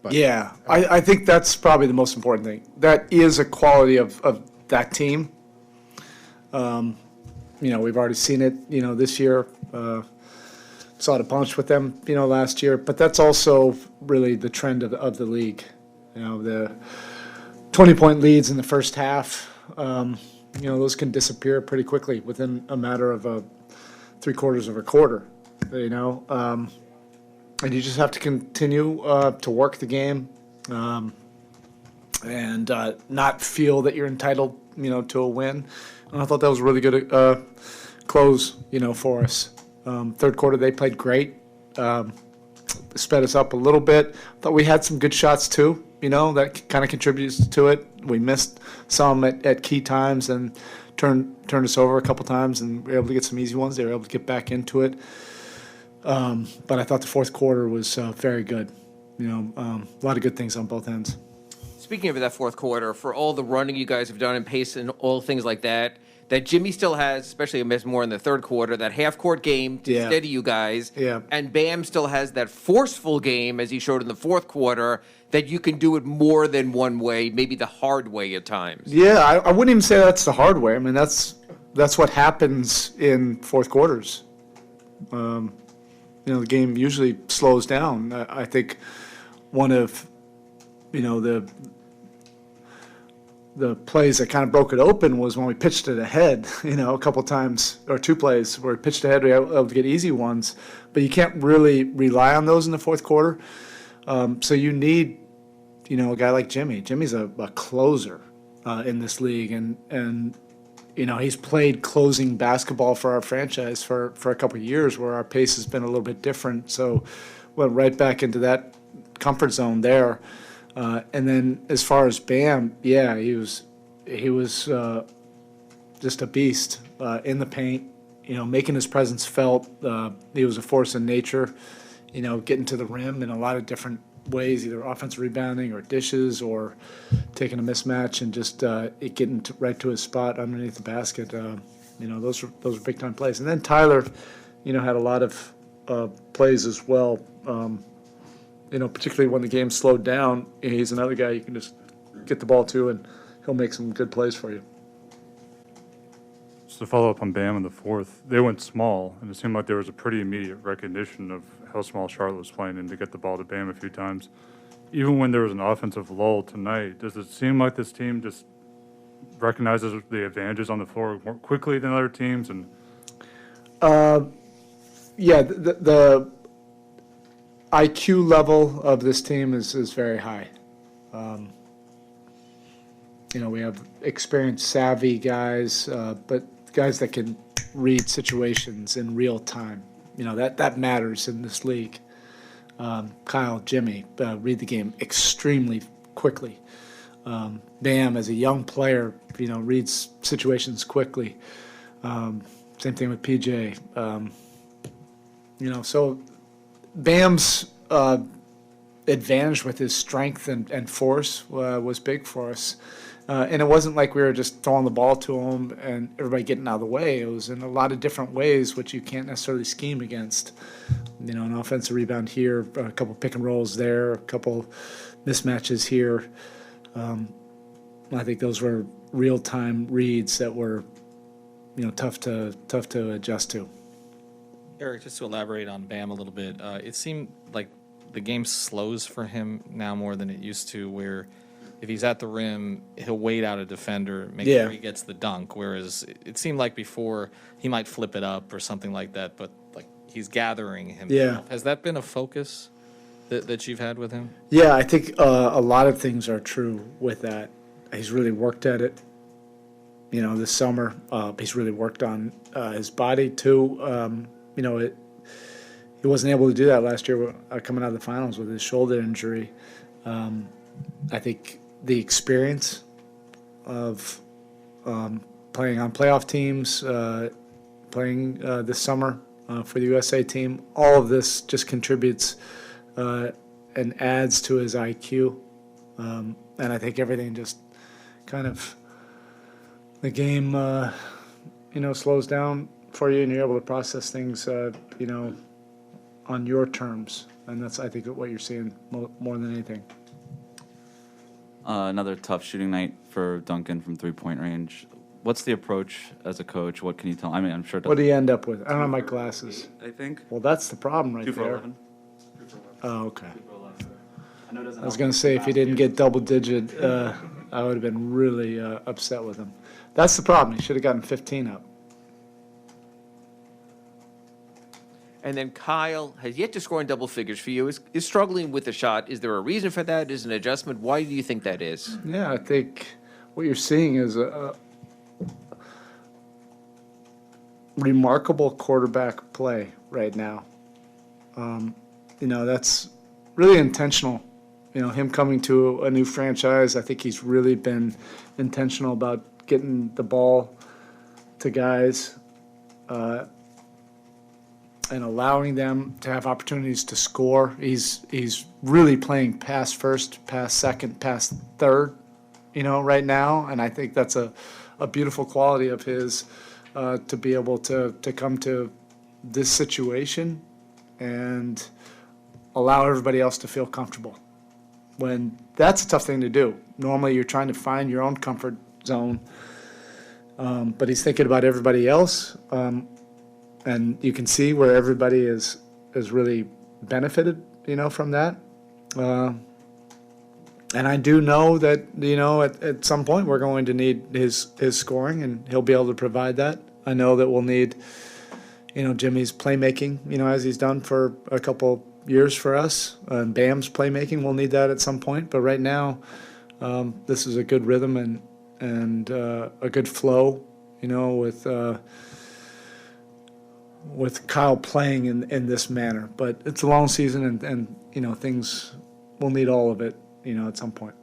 But Yeah, I think that's probably the most important thing. That is a quality of that team. We've already seen it, this year. Saw it a bunch with them, last year. But that's also really the trend of the league. The 20-point leads in the first half, those can disappear pretty quickly within a matter of three-quarters of a quarter, and you just have to continue to work the game and not feel that you're entitled, to a win. And I thought that was a really good close, for us. Third quarter, they played great. Sped us up a little bit. Thought we had some good shots too, that kind of contributes to it. We missed some at key times and turned us over a couple times, and we were able to get some easy ones. They were able to get back into it. But I thought the fourth quarter was very good. A lot of good things on both ends. Speaking of that fourth quarter, for all the running you guys have done and pace and all things like that Jimmy still has, especially amidst more in the third quarter, that half-court game to steady you guys. Yeah. And Bam still has that forceful game, as he showed in the fourth quarter, that you can do it more than one way, maybe the hard way at times. Yeah, I wouldn't even say that's the hard way. I mean, that's what happens in fourth quarters. The game usually slows down. I think one of, the plays that kind of broke it open was when we pitched it ahead, a couple times, or two plays where we pitched ahead, we were able to get easy ones, but you can't really rely on those in the fourth quarter. So you need, a guy like Jimmy. Jimmy's a closer in this league, and he's played closing basketball for our franchise for a couple of years where our pace has been a little bit different. So went right back into that comfort zone there. And then as far as Bam, yeah, he was just a beast in the paint, making his presence felt. He was a force in nature, getting to the rim in a lot of different ways, either offensive rebounding or dishes or taking a mismatch and just getting right to his spot underneath the basket. Those were big time plays. And then Tyler, had a lot of plays as well. Particularly when the game slowed down, he's another guy you can just get the ball to, and he'll make some good plays for you. Just to follow up on Bam in the fourth, they went small, and it seemed like there was a pretty immediate recognition of how small Charlotte was playing and to get the ball to Bam a few times. Even when there was an offensive lull tonight, does it seem like this team just recognizes the advantages on the floor more quickly than other teams? And yeah, the IQ level of this team is very high. We have experienced, savvy guys, but guys that can read situations in real time. That matters in this league. Kyle, Jimmy, read the game extremely quickly. Bam, as a young player, reads situations quickly. Same thing with PJ. So Bam's advantage with his strength and force was big for us. And it wasn't like we were just throwing the ball to him and everybody getting out of the way. It was in a lot of different ways, which you can't necessarily scheme against. An offensive rebound here, a couple pick and rolls there, a couple mismatches here. I think those were real-time reads that were, tough to adjust to. Erik, just to elaborate on Bam a little bit, it seemed like the game slows for him now more than it used to, where if he's at the rim, he'll wait out a defender, make sure he gets the dunk, whereas it seemed like before he might flip it up or something like that, but like he's gathering himself. Yeah. Has that been a focus that you've had with him? Yeah, I think a lot of things are true with that. He's really worked at it, this summer. He's really worked on his body too. He wasn't able to do that last year coming out of the finals with his shoulder injury. I think the experience of playing on playoff teams, playing this summer for the USA team, all of this just contributes and adds to his IQ. And I think everything just kind of, the game, slows down for you and you're able to process things, on your terms. And that's, I think, what you're seeing more than anything. Another tough shooting night for Duncan from three-point range. What's the approach as a coach? What can you tell? I mean, I'm sure. What do you end up with? I don't have my glasses. I think. Well, that's the problem right 2 for there. 11. Oh, okay. I know it doesn't I was help going to say, if he didn't get double digit, I would have been really upset with him. That's the problem. He should have gotten 15 up. And then Kyle has yet to score in double figures for you, is struggling with the shot. Is there a reason for that? Is it an adjustment? Why do you think that is? Yeah, I think what you're seeing is a remarkable quarterback play right now. That's really intentional. Him coming to a new franchise, I think he's really been intentional about getting the ball to guys and allowing them to have opportunities to score. He's really playing pass first, pass second, pass third, right now. And I think that's a beautiful quality of his to be able to come to this situation and allow everybody else to feel comfortable. When that's a tough thing to do. Normally you're trying to find your own comfort zone, but he's thinking about everybody else. And you can see where everybody is really benefited, from that. And I do know that, at some point we're going to need his scoring, and he'll be able to provide that. I know that we'll need, Jimmy's playmaking, as he's done for a couple years for us. And Bam's playmaking, we'll need that at some point. But right now, this is a good rhythm and a good flow, with Kyle playing in this manner. But it's a long season, and things, we'll need all of it, at some point.